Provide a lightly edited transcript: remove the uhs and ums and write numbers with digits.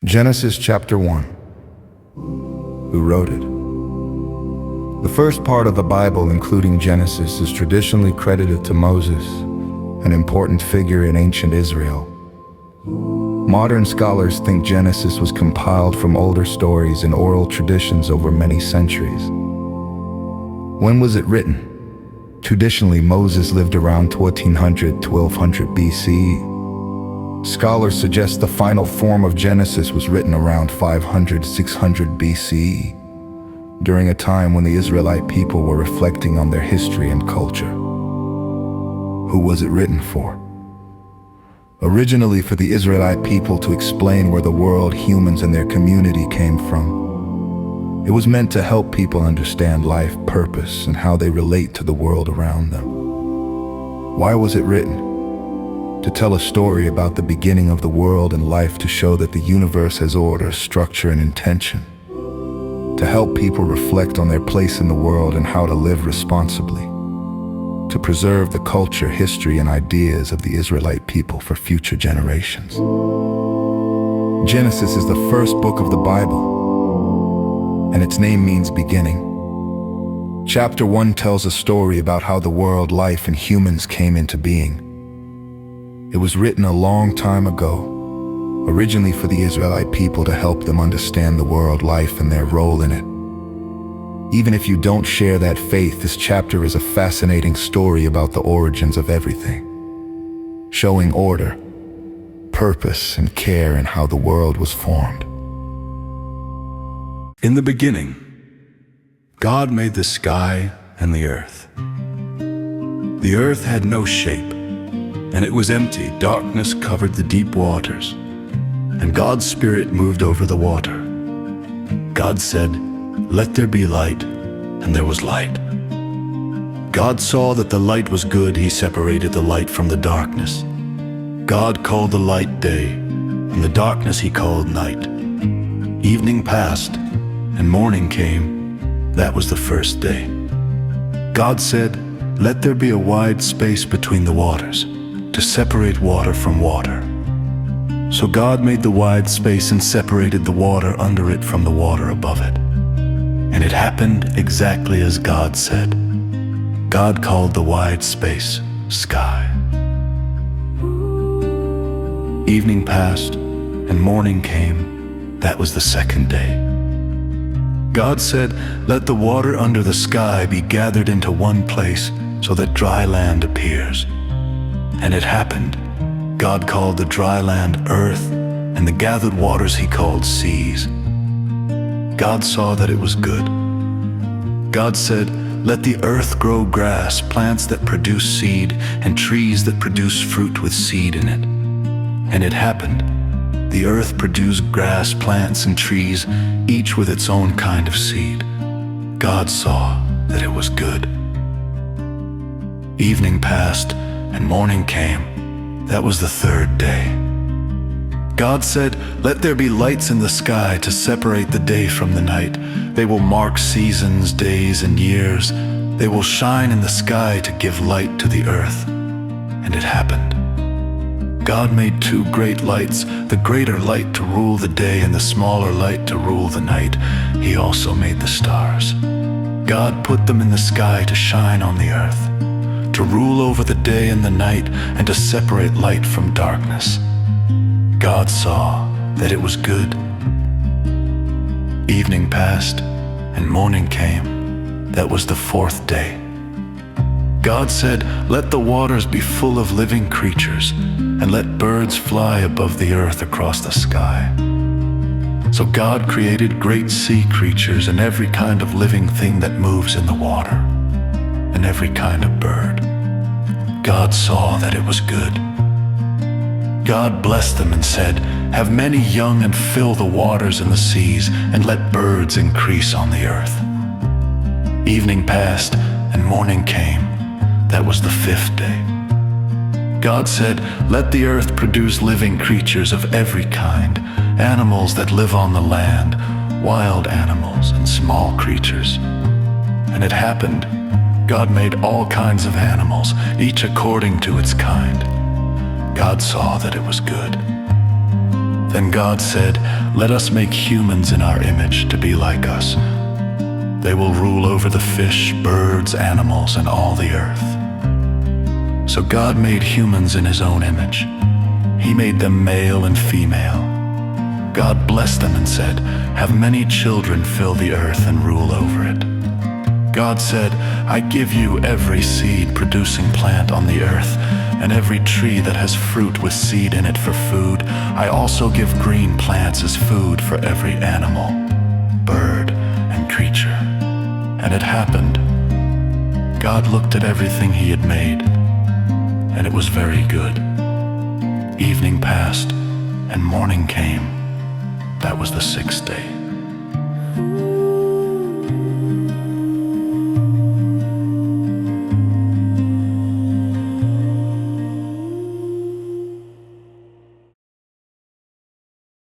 Genesis chapter 1. Who wrote it? The first part of the Bible, including Genesis, is traditionally credited to Moses, an important figure in ancient Israel. Modern scholars think Genesis was compiled from older stories and oral traditions over many centuries. When was it written? Traditionally, Moses lived around 1400–1200 BCE. Scholars suggest the final form of Genesis was written around 500–600 BCE, during a time when the Israelite people were reflecting on their history and culture. Who was it written for? Originally for the Israelite people to explain where the world, humans, and their community came from. It was meant to help people understand life, purpose, and how they relate to the world around them. Why was it written? To tell a story about the beginning of the world and life, to show that the universe has order, structure, and intention. To help people reflect on their place in the world and how to live responsibly. To preserve the culture, history, and ideas of the Israelite people for future generations. Genesis is the first book of the Bible, and its name means beginning. Chapter 1 tells a story about how the world, life, and humans came into being. It was written a long time ago, originally for the Israelite people to help them understand the world, life, and their role in it. Even if you don't share that faith, this chapter is a fascinating story about the origins of everything, showing order, purpose, and care in how the world was formed. In the beginning, God made the sky and the earth. The earth had no shape, and it was empty. Darkness covered the deep waters, and God's Spirit moved over the water. God said, "Let there be light," and there was light. God saw that the light was good. He separated the light from the darkness. God called the light day, and the darkness he called night. Evening passed, and morning came. That was the first day. God said, "Let there be a wide space between the waters, to separate water from water." So God made the wide space and separated the water under it from the water above it. And it happened exactly as God said. God called the wide space sky. Evening passed, and morning came. That was the second day. God said, "Let the water under the sky be gathered into one place, so that dry land appears." And it happened. God called the dry land earth, and the gathered waters he called seas. God saw that it was good. God said, "Let the earth grow grass, plants that produce seed, and trees that produce fruit with seed in it." And it happened. The earth produced grass, plants, and trees, each with its own kind of seed. God saw that it was good. Evening passed, and morning came. That was the third day. God said, "Let there be lights in the sky to separate the day from the night. They will mark seasons, days, and years. They will shine in the sky to give light to the earth." And it happened. God made two great lights, the greater light to rule the day and the smaller light to rule the night. He also made the stars. God put them in the sky to shine on the earth, to rule over the day and the night, and to separate light from darkness. God saw that it was good. Evening passed, and morning came. That was the fourth day. God said, "Let the waters be full of living creatures, and let birds fly above the earth across the sky." So God created great sea creatures and every kind of living thing that moves in the water, and every kind of bird. God saw that it was good. God blessed them and said, "Have many young and fill the waters and the seas, and let birds increase on the earth." Evening passed, and morning came. That was the fifth day. God said, "Let the earth produce living creatures of every kind, animals that live on the land, wild animals and small creatures." And it happened. God made all kinds of animals, each according to its kind. God saw that it was good. Then God said, "Let us make humans in our image to be like us. They will rule over the fish, birds, animals, and all the earth." So God made humans in his own image. He made them male and female. God blessed them and said, "Have many children fill the earth and rule over it." God said, "I give you every seed-producing plant on the earth, and every tree that has fruit with seed in it for food. I also give green plants as food for every animal, bird, and creature." And it happened. God looked at everything he had made, and it was very good. Evening passed, and morning came. That was the sixth day.